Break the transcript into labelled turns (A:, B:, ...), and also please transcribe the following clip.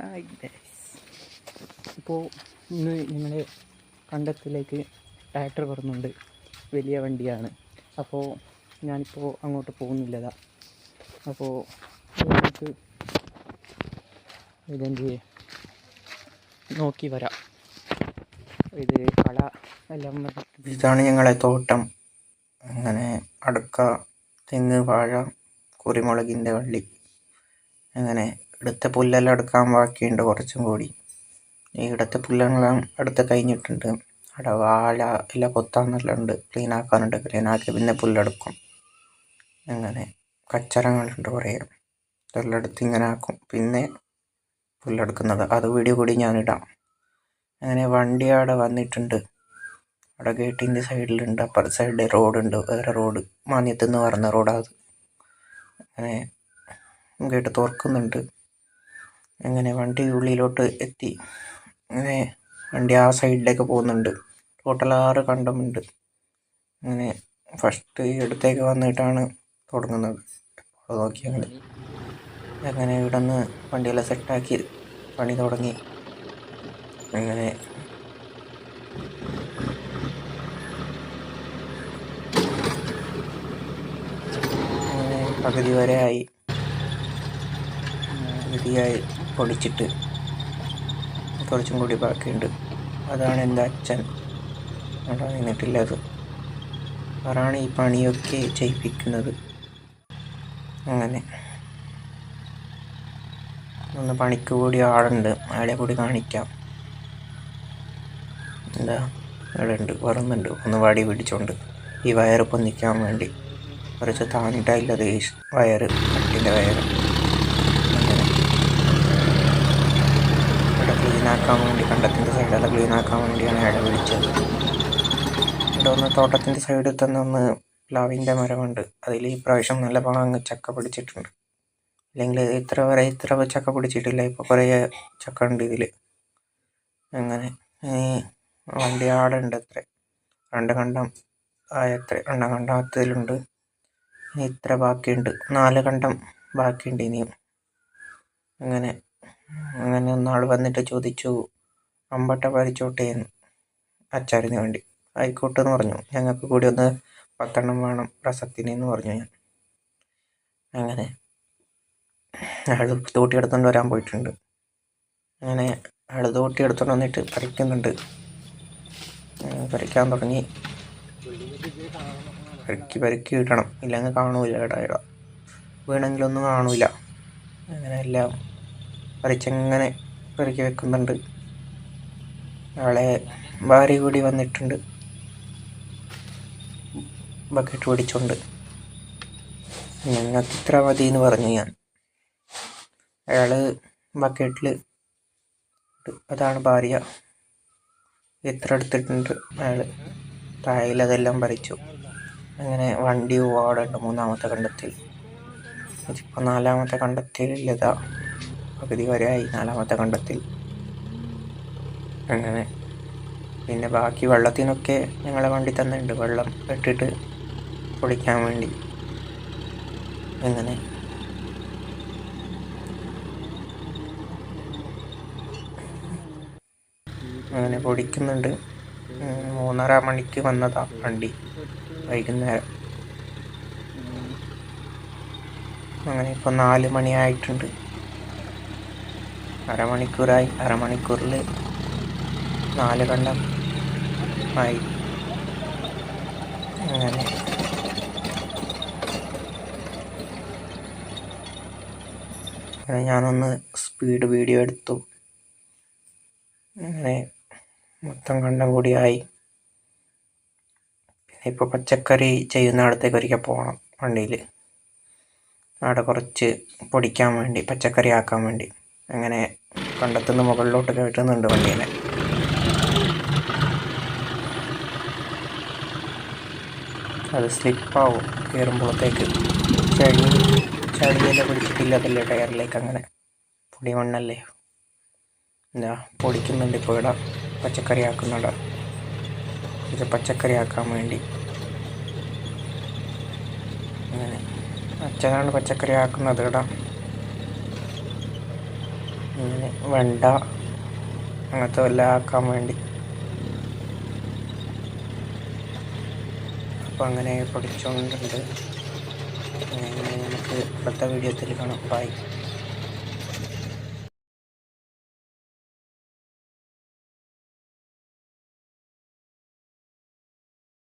A: Hi guys, ഇപ്പോൾ ഇന്ന് ഞങ്ങൾ കണ്ടത്തിലേക്ക് ട്രാക്ടർ വരുന്നുണ്ട്. വലിയ വണ്ടിയാണ്. അപ്പോൾ ഞാനിപ്പോൾ അങ്ങോട്ട് പോകുന്നില്ലതാ. അപ്പോൾ നമുക്ക് ഇതെന്ത് നോക്കി വരാം. ഇത് കള എല്ലാം.
B: ഇതാണ് ഞങ്ങളെ തോട്ടം. അങ്ങനെ അടക്ക, തെങ്ങ്, വാഴ, കുരുമുളകിൻ്റെ വള്ളി. അങ്ങനെ ഇവിടുത്തെ പുല്ലെല്ലാം എടുക്കാൻ ബാക്കിയുണ്ട് കുറച്ചും കൂടി. ഇവിടുത്തെ പുല്ലെല്ലാം എടുത്ത് കഴിഞ്ഞിട്ടുണ്ട്. അവിടെ വാഴ എല്ലാം കൊത്താനെല്ലാം ഉണ്ട്, ക്ലീനാക്കാനുണ്ട്. ക്ലീനാക്കി പിന്നെ പുല്ലെടുക്കും. അങ്ങനെ കച്ചറങ്ങളുണ്ട് കുറേ, ഇതെല്ലാം എടുത്ത് ഇങ്ങനെ ആക്കും. പിന്നെ പുല്ലെടുക്കുന്നത് അത് വീഡിയോ കൂടി ഞാനിടാം. അങ്ങനെ വണ്ടി അവിടെ വന്നിട്ടുണ്ട്. അവിടെ ഗേറ്റിൻ്റെ സൈഡിലുണ്ട്. അപ്പുറത്തെ സൈഡിൽ റോഡുണ്ട്, വേറെ റോഡ്, മാന്യത്തുനിന്ന് പറഞ്ഞ റോഡാത്. അങ്ങനെ ഗേറ്റ് തുറക്കുന്നുണ്ട്. അങ്ങനെ വണ്ടി ഉള്ളിലോട്ട് എത്തി. അങ്ങനെ വണ്ടി ആ സൈഡിലേക്ക് പോകുന്നുണ്ട്. ടോട്ടൽ 6 കണ്ടമുണ്ട്. അങ്ങനെ ഫസ്റ്റ് ഇടത്തേക്ക് വന്നിട്ടാണ് തുടങ്ങുന്നത്. നോക്കി അങ്ങനെ ഇവിടെ നിന്ന് വണ്ടിയെല്ലാം സെറ്റാക്കി പണി തുടങ്ങി. അങ്ങനെ പകുതി വരെ ആയി. പകുതിയായി പൊടിച്ചിട്ട് കുറച്ചും കൂടി ബാക്കിയുണ്ട്. അതാണ് എൻ്റെ അച്ഛൻ. അവിടെ നിന്നിട്ടില്ലത്. അവരാണ് ഈ പണിയൊക്കെ ചെയ്യിപ്പിക്കുന്നത്. അങ്ങനെ ഒന്ന് പണിക്ക് കൂടി ആളുണ്ട്, അയാളെ കൂടി കാണിക്കാം. എന്താ അവിടെ ഉണ്ട്, വരുന്നുണ്ട്. ഒന്ന് വടി പിടിച്ചോണ്ട് ഈ വയറ് പൊന്നിക്കാൻ വേണ്ടി കുറച്ച് താണിട്ടായില്ലത്. ഈ വയറ്, കട്ടിൻ്റെ വയറ്. അങ്ങനെ ഇവിടെ ക്ലീനാക്കാൻ വേണ്ടി, കണ്ടത്തിൻ്റെ സൈഡെല്ലാം ക്ലീനാക്കാൻ വേണ്ടിയാണ് അയാളെ വിളിച്ചത്. ഇവിടെ ഒന്ന് തോട്ടത്തിൻ്റെ സൈഡിൽ തന്നെ ഒന്ന് പ്ലാവിൻ്റെ മരമുണ്ട്. അതിൽ ഈ പ്രാവശ്യം നല്ല പാങ്ങ് ചക്ക പിടിച്ചിട്ടുണ്ട്. അല്ലെങ്കിൽ ഇത്ര ചക്ക പിടിച്ചിട്ടില്ല. ഇപ്പോൾ കുറേ ചക്ക ഉണ്ട് ഇതിൽ. അങ്ങനെ വണ്ടി ആടുണ്ട്. എത്ര 2 കണ്ടം ആയത്ര, 2 കണ്ടത്തിലുണ്ട്. ഇത്ര ബാക്കിയുണ്ട്, 4 കണ്ടം ബാക്കിയുണ്ട് ഇനിയും. അങ്ങനെ ഒന്നാൾ വന്നിട്ട് ചോദിച്ചു, അമ്പട്ട പരിച്ചോട്ടേന്ന് അച്ചാറിന് വേണ്ടി. ആയിക്കോട്ടെന്ന് പറഞ്ഞു. ഞങ്ങൾക്ക് കൂടി ഒന്ന് 10 വേണം രസത്തിനെന്ന് പറഞ്ഞു ഞാൻ. അങ്ങനെ അയാൾ തോട്ടി എടുത്തുകൊണ്ട് വരാൻ പോയിട്ടുണ്ട്. അങ്ങനെ അയാൾ തോട്ടി എടുത്തുകൊണ്ട് വന്നിട്ട് പറിക്കുന്നുണ്ട്. പറിക്കാൻ തുടങ്ങി. പരുക്കി ഇടണം, ഇല്ലെങ്കിൽ കാണൂല. ഇട വീണെങ്കിലൊന്നും കാണൂല. അങ്ങനെ എല്ലാം പറിച്ചങ്ങനെ പെറുക്കി വെക്കുന്നുണ്ട്. അയാളെ ഭാര്യ കൂടി വന്നിട്ടുണ്ട്, ബക്കറ്റ് പിടിച്ചോണ്ട്. ഞങ്ങൾക്ക് ഇത്ര മതി എന്ന് പറഞ്ഞു ഞാൻ. അയാൾ ബക്കറ്റിൽ, അതാണ് ഭാര്യ, ഇത്ര എടുത്തിട്ടുണ്ട് അയാൾ. താഴെയിലതെല്ലാം പറിച്ചു. അങ്ങനെ വണ്ടി ഓടുണ്ട് 3-ാമത്തെ കണ്ടത്തിൽ. ഇതിപ്പോൾ 4-ാമത്തെ കണ്ടത്തിലില്ലതാ. പകുതി വരെ ആയി 4-ാമത്തെ കണ്ടത്തിൽ. അങ്ങനെ പിന്നെ ബാക്കി വെള്ളത്തിനൊക്കെ ഞങ്ങളെ വണ്ടി തന്നെ ഉണ്ട്, വെള്ളം ഇട്ടിട്ട് പൊടിക്കാൻ വേണ്ടി. അങ്ങനെ പൊടിക്കുന്നുണ്ട്. 3:30 മണിക്ക് വന്നതാ വണ്ടി, വൈകുന്നേരം. അങ്ങനെ ഇപ്പോൾ 4 മണിയായിട്ടുണ്ട്. അരമണിക്കൂറായി. അരമണിക്കൂറിൽ 4 കണ്ടം ആയി. അങ്ങനെ ഞാനൊന്ന് സ്പീഡ് വീഡിയോ എടുത്തു. അങ്ങനെ മൊത്തം കണ്ടം കൂടിയായി. പിന്നെ ഇപ്പോൾ പച്ചക്കറി ചെയ്യുന്ന ഇടത്തേക്ക് ഒരിക്കൽ പോകണം വണ്ടിയിൽ. അവിടെ കുറച്ച് പൊടിക്കാൻ വേണ്ടി, പച്ചക്കറി ആക്കാൻ വേണ്ടി. അങ്ങനെ കണ്ടത്തുനിന്ന് മുകളിലോട്ട് കയറ്റുന്നുണ്ട് വണ്ടീനെ. അത് സ്ലിപ്പാവും കയറുമ്പോഴത്തേക്ക്. ചളിയെല്ലാം പിടിച്ചിട്ടില്ല അതല്ലേ ടയറിലേക്ക്. അങ്ങനെ പൊടി മണ്ണല്ലേ. എന്താ പൊടിക്കുന്നുണ്ട് ഇപ്പോൾ ഇവിടെ, പച്ചക്കറി ആക്കുന്നുണ്ട്. ഇത് പച്ചക്കറി ആക്കാൻ വേണ്ടി. അങ്ങനെ അച്ഛനാണ് പച്ചക്കറി ആക്കുന്നത് ഇവിടെ. ഇങ്ങനെ വെണ്ട അങ്ങനത്തെ വല്ല ആക്കാൻ വേണ്ടി. അപ്പോൾ അങ്ങനെ പഠിച്ചുകൊണ്ടുണ്ട്. നമുക്ക് അടുത്ത വീഡിയോത്തിൽ കാണാം. ബൈ.